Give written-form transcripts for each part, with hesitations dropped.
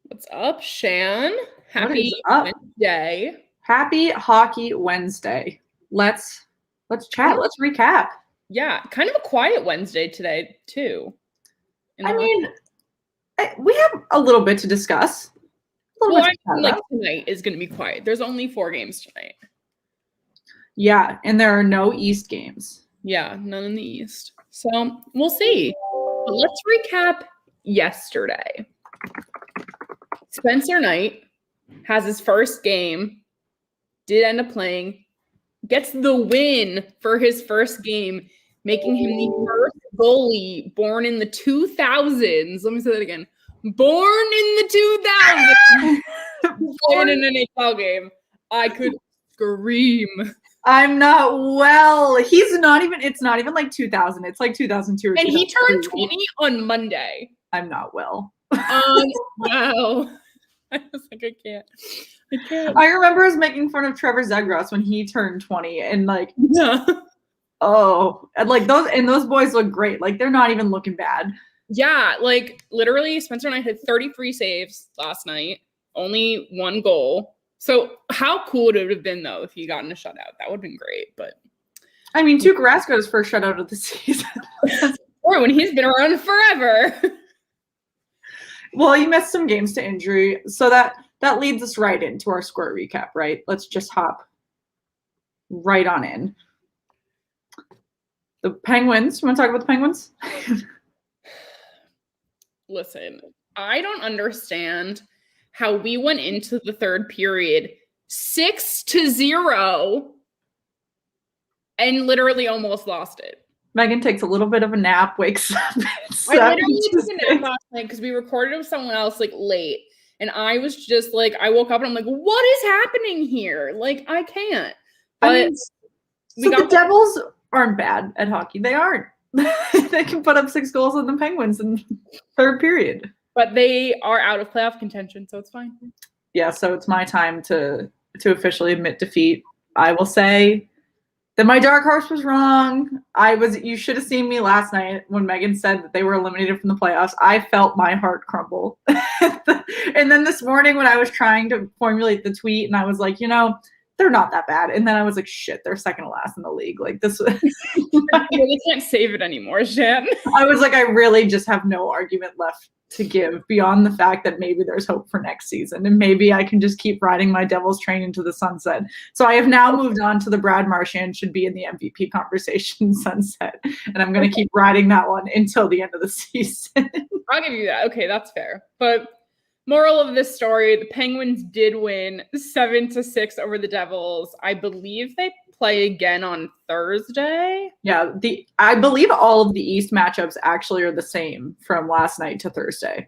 What's up, Shan? Happy up? Wednesday. Happy Hockey Wednesday. Let's chat. Let's recap. Yeah, kind of a quiet Wednesday today, too. We have a little bit to discuss. Tonight is going to be quiet. There's only 4 games tonight. Yeah, and there are no East games. Yeah, none in the East. So we'll see. But let's recap yesterday. Spencer Knight has his first game, did end up playing, gets the win for his first game, making him the first goalie born in the 2000s. Let me say that again. Born in the 2000s. Playing in an NHL game. I could scream. I'm not well. It's not even like 2000. It's like 2002 or And he turned 20 on Monday. I'm not well. Wow. I was like, I can't. I remember us making fun of Trevor Zegras when he turned 20 and yeah. Those boys look great. Like they're not even looking bad. Yeah, like literally Spencer Knight had 33 saves last night, only 1 goal. So how cool would it have been though if he gotten a shutout? That would have been great, but I mean, Tuukka Rasko's first shutout of the season. Or when he's been around forever. Well, he missed some games to injury, so that leads us right into our score recap, right? Let's just hop right on in. The Penguins. You want to talk about the Penguins? Listen, I don't understand how we went into the third period 6-0 and literally almost lost it. Megan takes a little bit of a nap, wakes up. I literally took a nap last night because we recorded with someone else late. And I was just I woke up and I'm like, what is happening here? I can't. But the Devils aren't bad at hockey. They aren't. They can put up 6 goals on the Penguins in third period. But they are out of playoff contention, so it's fine. Yeah, so it's my time to officially admit defeat. I will say that my dark horse was wrong. You should have seen me last night when Megan said that they were eliminated from the playoffs. I felt my heart crumble. And then this morning when I was trying to formulate the tweet and I was like, they're not that bad. And then I was like, shit, they're second to last in the league. This they can't save it anymore, Shan. I was like, I really just have no argument left to give beyond the fact that maybe there's hope for next season and maybe I can just keep riding my Devils train into the sunset. So I have now moved on to the Brad Marchand should be in the MVP conversation sunset, and I'm going to keep riding that one until the end of the season. I'll give you that. Okay, that's fair. But moral of this story, the Penguins did win 7-6 over the Devils. I believe they play again on Thursday. Yeah, I believe all of the East matchups actually are the same from last night to Thursday.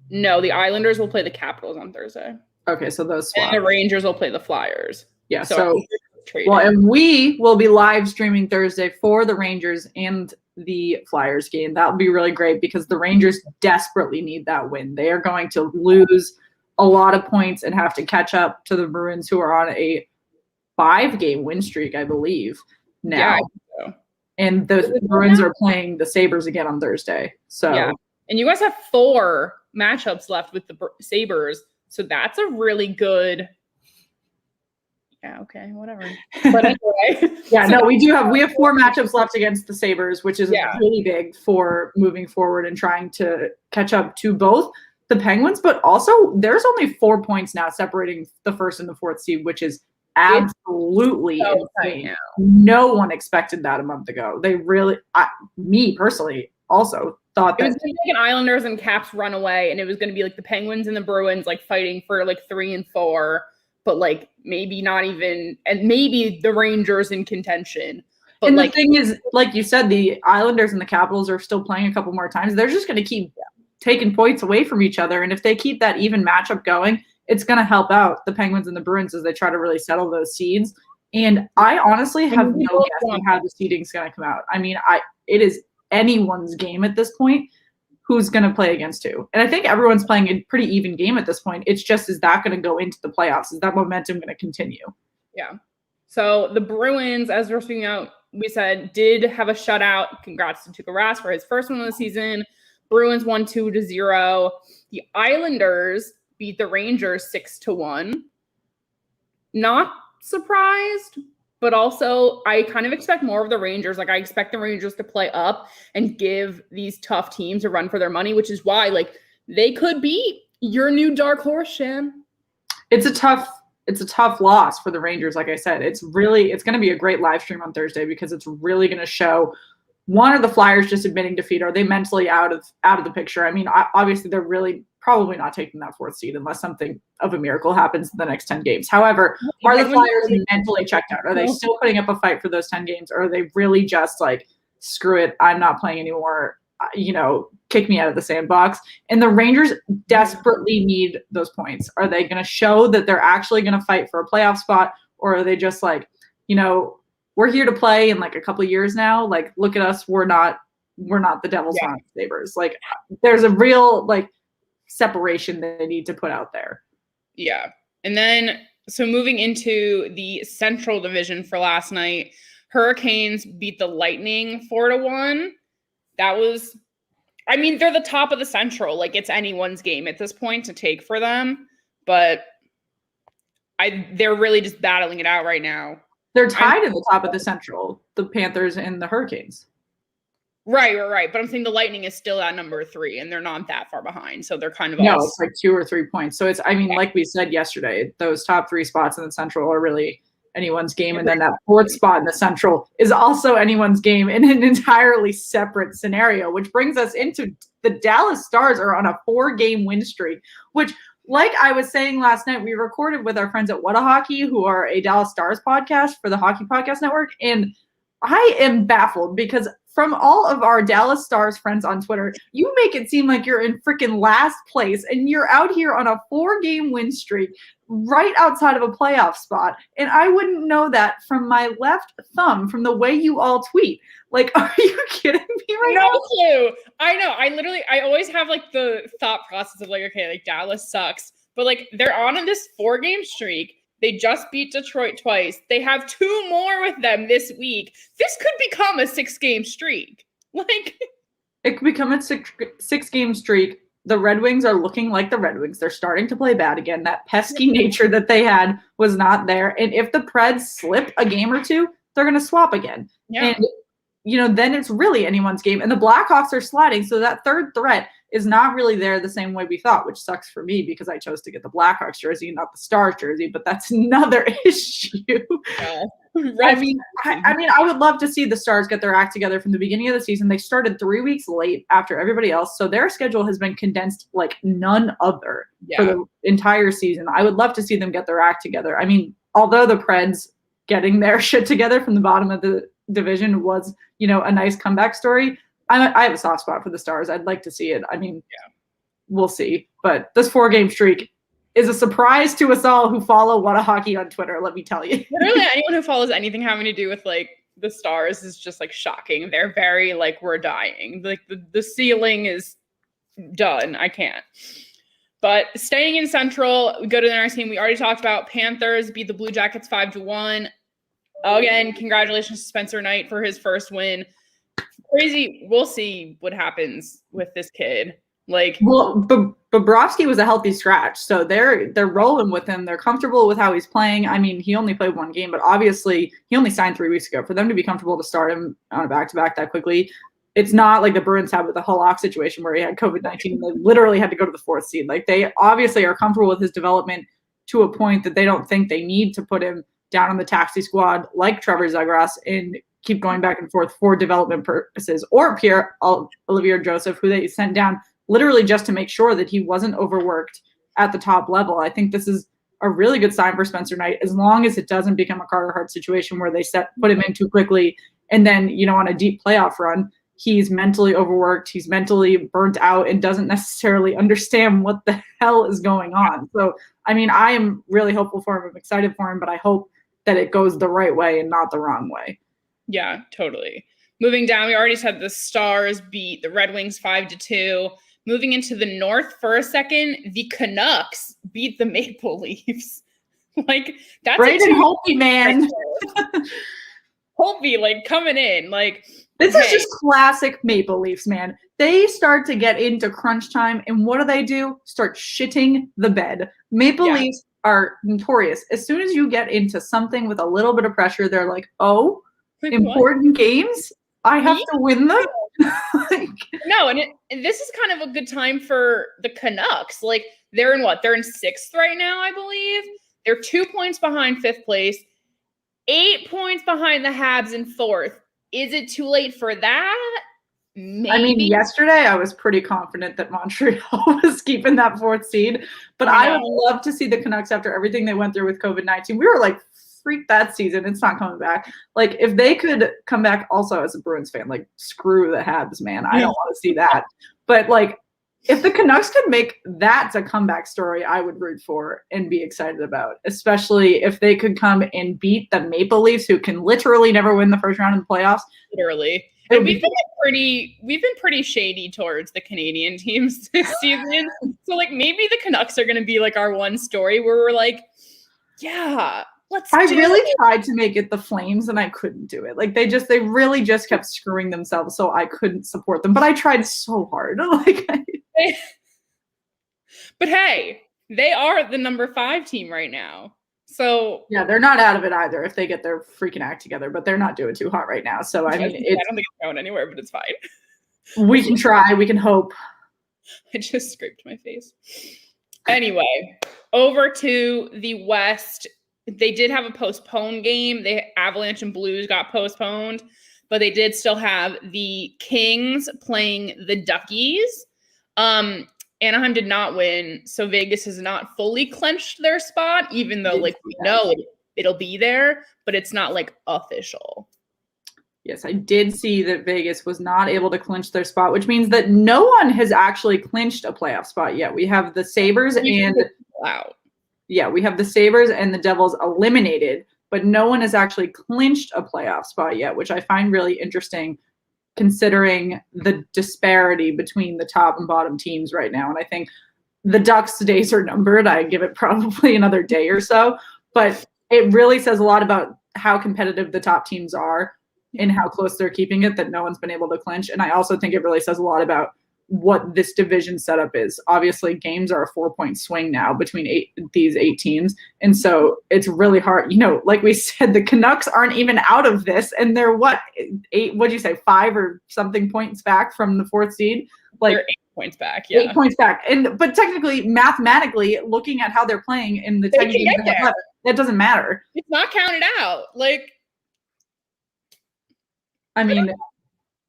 No, the Islanders will play the Capitals on Thursday. Okay, so those swap. And the Rangers will play the Flyers. Yeah, and we will be live streaming Thursday for the Rangers and the Flyers game. That would be really great because the Rangers desperately need that win. They are going to lose a lot of points and have to catch up to the Bruins, who are on a 5-game win streak, I believe, now. Yeah, I think so. And the Bruins are playing the Sabres again on Thursday. So yeah. And you guys have 4 matchups left with the Sabres. So that's a really good – yeah, okay, whatever. But anyway. Yeah, no, we have 4 matchups left against the Sabres, which is really big for moving forward and trying to catch up to both the Penguins, but also there's only 4 points now separating the 1st and the 4th seed, which is absolutely insane. No one expected that a month ago. They really, me personally, also thought that it was going to be an Islanders and Caps runaway, and it was going to be the Penguins and the Bruins fighting for 3 and 4. But maybe not even, and maybe the Rangers in contention. But and the thing is, like you said, the Islanders and the Capitals are still playing a couple more times. They're just going to keep taking points away from each other. And if they keep that even matchup going, it's going to help out the Penguins and the Bruins as they try to really settle those seeds. And I honestly have no guess on how the seeding is going to come out. I mean, it is anyone's game at this point. Who's going to play against who. And I think everyone's playing a pretty even game at this point. It's just, is that going to go into the playoffs? Is that momentum going to continue? Yeah. So the Bruins, as we're speaking out, we said, did have a shutout. Congrats to Tuukka Rask for his first one of the season. Bruins won 2-0. The Islanders beat the Rangers 6-1. Not surprised, but also I kind of expect more of the Rangers. Like I expect the Rangers to play up and give these tough teams a run for their money, which is why like they could be your new dark horse, Shan. It's a tough loss for the Rangers. Like I said, it's going to be a great live stream on Thursday because it's really going to show, one, are the Flyers just admitting defeat? Are they mentally out of the picture? I mean, obviously they're really probably not taking that 4th seed unless something of a miracle happens in the next 10 games. However, are the Flyers mentally checked out? Are they still putting up a fight for those 10 games? Or are they really just like, screw it, I'm not playing anymore, kick me out of the sandbox? And the Rangers desperately need those points. Are they going to show that they're actually going to fight for a playoff spot? Or are they just like, we're here to play in like a couple of years now. Like, look at us. We're not the Devils on Sabres. Like, there's a real like separation that they need to put out there. Yeah. And then, so moving into the Central Division for last night, Hurricanes beat the Lightning 4-1. That was, I mean, they're the top of the Central. Like, it's anyone's game at this point to take for them. But they're really just battling it out right now. They're tied in the top of the Central, the Panthers and the Hurricanes. Right. But I'm saying the Lightning is still at number 3, and they're not that far behind. So they're kind of it's like 2 or 3 points. So it's, I mean, like we said yesterday, those top 3 spots in the Central are really anyone's game. And then that 4th spot in the Central is also anyone's game in an entirely separate scenario, which brings us into the Dallas Stars are on a 4-game win streak, which, like I was saying last night, we recorded with our friends at What a Hockey, who are a Dallas Stars podcast for the Hockey Podcast Network. And I am baffled because from all of our Dallas Stars friends on Twitter, you make it seem like you're in freaking last place and you're out here on a 4-game win streak right outside of a playoff spot. And I wouldn't know that from my left thumb from the way you all tweet. Like, are you kidding me right now? No clue. I know. I always have like the thought process of like, okay, like Dallas sucks, but like they're on this 4-game streak. They just beat Detroit twice. They have 2 more with them this week. This could become a 6-game streak. Like, it could become a 6-game streak. The Red Wings are looking like the Red Wings. They're starting to play bad again. That pesky nature that they had was not there. And if the Preds slip a game or 2, they're going to swap again. Yeah. And, then it's really anyone's game. And the Blackhawks are sliding. So that third threat is not really there the same way we thought, which sucks for me because I chose to get the Blackhawks jersey, not the Stars jersey, but that's another issue. Yeah. I mean, I would love to see the Stars get their act together from the beginning of the season. They started 3 weeks late after everybody else, so their schedule has been condensed like none other for the entire season. I would love to see them get their act together. I mean, although the Preds getting their shit together from the bottom of the division was, a nice comeback story, I have a soft spot for the Stars. I'd like to see it. I mean, we'll see. But this 4-game streak is a surprise to us all who follow What a Hockey on Twitter, let me tell you. Literally anyone who follows anything having to do with like the Stars is just like shocking. They're very like, we're dying. Like the ceiling is done. I can't. But staying in Central, we go to the next team. We already talked about Panthers beat the Blue Jackets 5-1. Again, congratulations to Spencer Knight for his first win. Crazy. We'll see what happens with this kid. Like, well, Bobrovsky was a healthy scratch, so they're rolling with him. They're comfortable with how he's playing. I mean, he only played 1 game, but obviously he only signed 3 weeks ago. For them to be comfortable to start him on a back-to-back that quickly, it's not like the Bruins had with the Halak situation where he had COVID-19 and they literally had to go to the 4th seed. Like, they obviously are comfortable with his development to a point that they don't think they need to put him down on the taxi squad like Trevor Zegras and keep going back and forth for development purposes, or Pierre-Olivier Joseph, who they sent down literally just to make sure that he wasn't overworked at the top level. I think this is a really good sign for Spencer Knight, as long as it doesn't become a Carter Hart situation where they put him in too quickly. And then, on a deep playoff run, he's mentally overworked, he's mentally burnt out, and doesn't necessarily understand what the hell is going on. So, I mean, I am really hopeful for him. I'm excited for him, but I hope that it goes the right way and not the wrong way. Yeah, totally. Moving down, we already said the Stars beat the Red Wings 5-2. Moving into the North for a second, the Canucks beat the Maple Leafs. Like, that's Braden Holtby, man. Holtby, like, coming in. Like, this is just classic Maple Leafs, man. They start to get into crunch time, and what do? Start shitting the bed. Maple Leafs are notorious. As soon as you get into something with a little bit of pressure, they're like, oh, like, important games? I have to win them? No, and this is kind of a good time for the Canucks. Like, they're in what? They're in 6th right now, I believe. They're 2 points behind 5th place, 8 points behind the Habs in 4th. Is it too late for that? Maybe. I mean, yesterday I was pretty confident that Montreal was keeping that 4th seed, but I would love to see the Canucks after everything they went through with COVID-19. We were like, freak that season. It's not coming back. Like, if they could come back, also as a Bruins fan, like, screw the Habs, man. I don't want to see that. But, like, if the Canucks could make that a comeback story, I would root for and be excited about, especially if they could come and beat the Maple Leafs, who can literally never win the first round in the playoffs. Literally. And we've been pretty shady towards the Canadian teams this season. So, like, maybe the Canucks are going to be like our one story where we're like, yeah, I really tried to make it the Flames, and I couldn't do it. Like, they really just kept screwing themselves, so I couldn't support them. But I tried so hard. But hey, they are the number 5 team right now. So yeah, they're not out of it either if they get their freaking act together. But they're not doing too hot right now. So I mean, I don't think it's going anywhere, but it's fine. We can try. We can hope. I just scraped my face. Anyway, over to the West. They did have a postponed game. The Avalanche and Blues got postponed, but they did still have the Kings playing the Duckies. Anaheim did not win, so Vegas has not fully clinched their spot, even though, like, we know it'll be there, but it's not, like, official. Yes, I did see that Vegas was not able to clinch their spot, which means that no one has actually clinched a playoff spot yet. We have the Sabres we have the Sabres and the Devils eliminated, but no one has actually clinched a playoff spot yet, which I find really interesting considering the disparity between the top and bottom teams right now. And I think the Ducks' days are numbered. I give it probably another day or so, but it really says a lot about how competitive the top teams are and how close they're keeping it, that no one's been able to clinch. And I also think it really says a lot about what this division setup is. Obviously, games are a 4-point swing now between these 8 teams. And so it's really hard. You know, like we said, the Canucks aren't even out of this. And they're 5 or something points back from the 4th seed? Like, they're 8 points back, yeah. 8 points back. But technically, mathematically, looking at how they're playing in the 10 games left, that doesn't matter. It's not counted out. Like, I mean,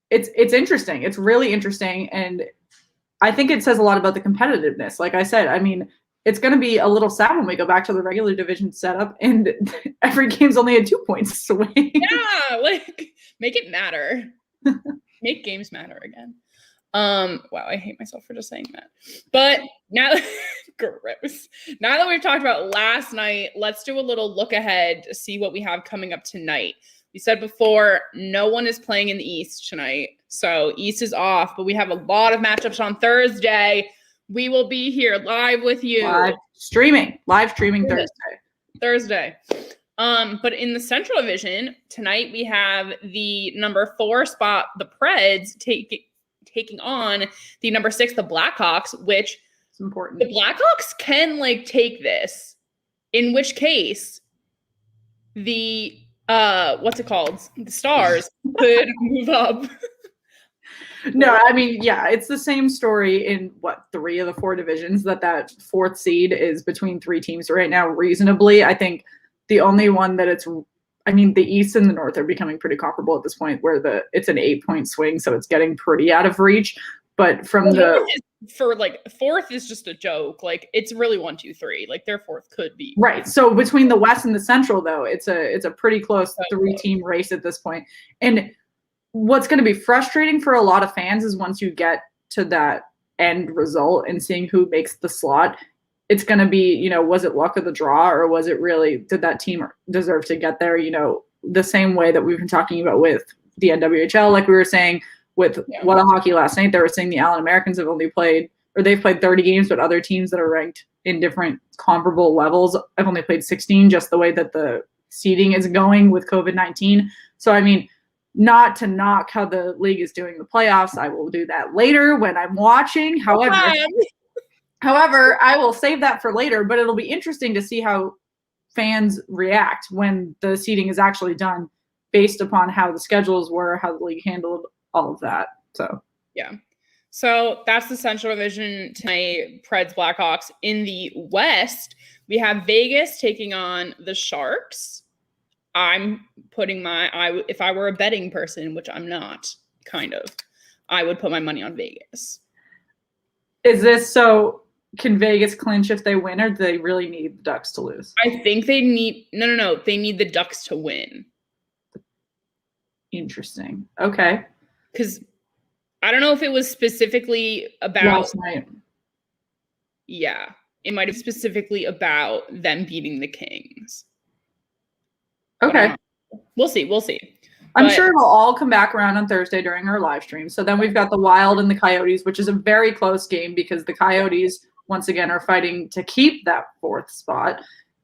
it's interesting. It's really interesting. And I think it says a lot about the competitiveness. Like I said, I mean, it's going to be a little sad when we go back to the regular division setup and every game's only a 2 point swing. Yeah, like, make it matter. Make games matter again. Wow, I hate myself for just saying that. But now, gross. Now that we've talked about last night, let's do a little look ahead to see what we have coming up tonight. We said before, no one is playing in the East tonight. So East is off, but we have a lot of matchups on Thursday. We will be here live with you. Live streaming Thursday. But in the Central Division, tonight we have the number 4 spot, the Preds, taking on the number 6, the Blackhawks, which is important. The Blackhawks can, like, take this, in which case the what's it called? The Stars could move up. No, I mean, yeah, it's the same story in 3 of the 4 divisions, that 4th seed is between 3 teams right now, reasonably. I think the only one that the East and the North are becoming pretty comparable at this point, where it's an 8-point swing, so it's getting pretty out of reach. But from for, like, 4th is just a joke. Like, it's really 1, 2, 3. Like, their 4th could be right. So between the West and the Central, though, it's a pretty close 3-team race at this point. And what's going to be frustrating for a lot of fans is once you get to that end result and seeing who makes the slot, it's going to be, you know, was it luck of the draw, or was it really, did that team deserve to get there? You know, the same way that we've been talking about with the NWHL, like we were saying with What a Hockey last night, they were saying the Allen Americans have only played, or they've played 30 games, but other teams that are ranked in different comparable levels have only played 16, just the way that the seeding is going with COVID-19. So, I mean, not to knock how the league is doing the playoffs. I will do that later when I'm watching. However, I will save that for later, but it'll be interesting to see how fans react when the seeding is actually done based upon how the schedules were, how the league handled all of that. So, yeah. So that's the Central Division tonight, Preds, Blackhawks. In the West, we have Vegas taking on the Sharks. I'm putting if I were a betting person, which I'm not, kind of, I would put my money on Vegas. Is this so? Can Vegas clinch if they win, or do they really need the Ducks to lose? I think they need no. They need the Ducks to win. Interesting. Okay. Because I don't know if it was specifically about last night. Yeah, it might have specifically about them beating the Kings. Okay. We'll see. I'm sure it'll all come back around on Thursday during our live stream. So then we've got the Wild and the Coyotes, which is a very close game because the Coyotes, once again, are fighting to keep that 4th spot.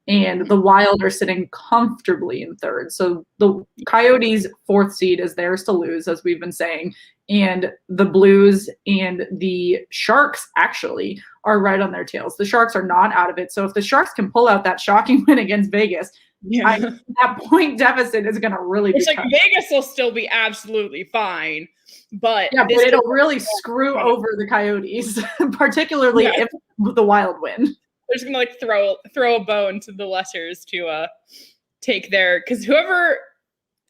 And the Wild are sitting comfortably in 3rd. So the Coyotes' 4th seed is theirs to lose, as we've been saying. And the Blues and the Sharks actually are right on their tails. The Sharks are not out of it. So if the Sharks can pull out that shocking win against Vegas, that point deficit is going to really be tough. Vegas will still be absolutely fine. But it'll really screw over the Coyotes, particularly if the Wild win. They're just gonna throw a bone to the lessers to take their, because whoever,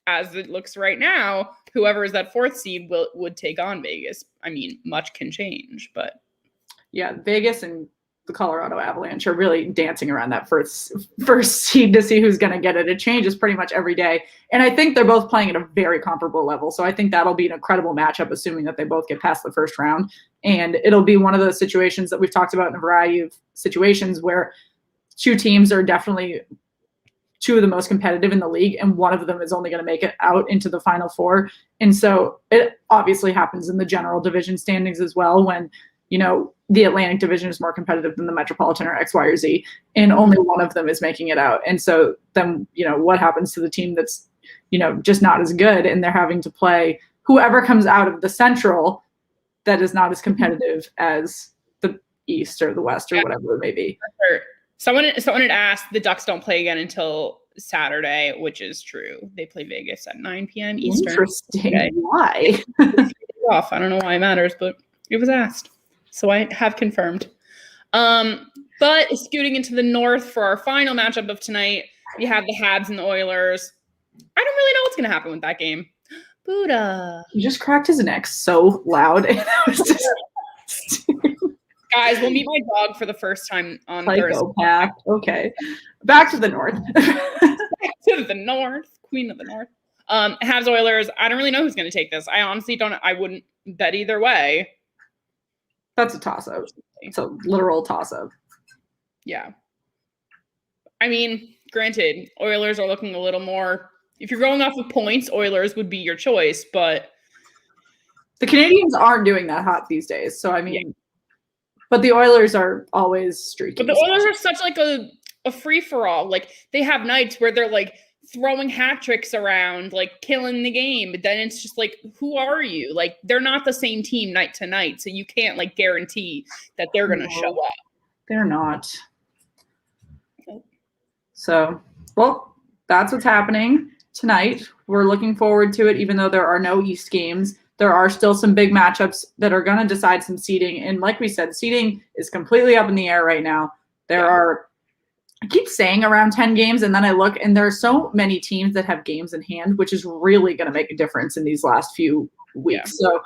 as it looks right now, whoever is that 4th seed would take on Vegas. I mean, much can change, but yeah, Vegas and the Colorado Avalanche are really dancing around that first seed to see who's going to get it. It changes pretty much every day. And I think they're both playing at a very comparable level. So I think that'll be an incredible matchup, assuming that they both get past the first round. And it'll be one of those situations that we've talked about in a variety of situations where 2 teams are definitely 2 of the most competitive in the league, and one of them is only going to make it out into the Final 4. And so it obviously happens in the general division standings as well when, the Atlantic Division is more competitive than the Metropolitan or X, Y, or Z, and only one of them is making it out. And so then, what happens to the team that's, just not as good, and they're having to play whoever comes out of the Central that is not as competitive as the East or the West or whatever it may be. Someone had asked, the Ducks don't play again until Saturday, which is true. They play Vegas at 9 p.m. Eastern. Interesting. Okay. Why? I don't know why it matters, but it was asked. So I have confirmed. But scooting into the North for our final matchup of tonight, we have the Habs and the Oilers. I don't really know what's going to happen with that game. Buddha. He just cracked his neck so loud. And I was just Guys, we'll meet my dog for the first time on Thursday. Okay. Back to the North. Back to the North. Queen of the North. Habs Oilers. I don't really know who's going to take this. I honestly don't. I wouldn't bet either way. That's a toss-up. It's a literal toss-up. Yeah. I mean, granted, Oilers are looking a little more. If you're going off of points, Oilers would be your choice, but the Canadians aren't doing that hot these days. So I mean, but the Oilers are always streaky. But the Oilers are such like a free-for-all. Like, they have nights where they're like throwing hat tricks around, like killing the game. But then it's just like, who are you? Like, they're not the same team night to night. So you can't like guarantee that they're going to show up. They're not. So, well, that's what's happening tonight. We're looking forward to it, even though there are no East games. There are still some big matchups that are going to decide some seeding. And like we said, seeding is completely up in the air right now. There are, I keep saying around 10 games, and then I look, and there are so many teams that have games in hand, which is really going to make a difference in these last few weeks. Yeah. So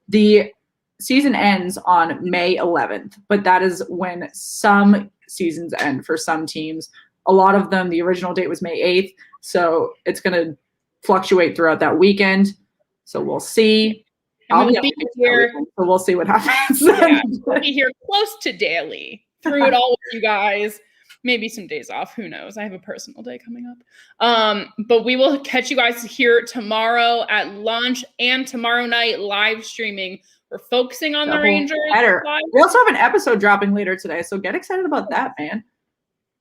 the season ends on May 11th, but that is when some seasons end for some teams. A lot of them, the original date was May 8th, so it's going to fluctuate throughout that weekend. So we'll see. I'll be here. So we'll see what happens. Yeah, we'll be here close to daily through it all with you guys. Maybe some days off. Who knows? I have a personal day coming up. But we will catch you guys here tomorrow at lunch and tomorrow night live streaming. We're focusing on the Rangers. We also have an episode dropping later today, so get excited about that, man.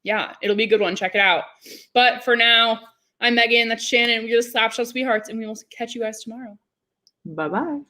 Yeah, it'll be a good one. Check it out. But for now, I'm Megan. That's Shannon. We're the Slapshot Sweethearts, and we will catch you guys tomorrow. Bye-bye.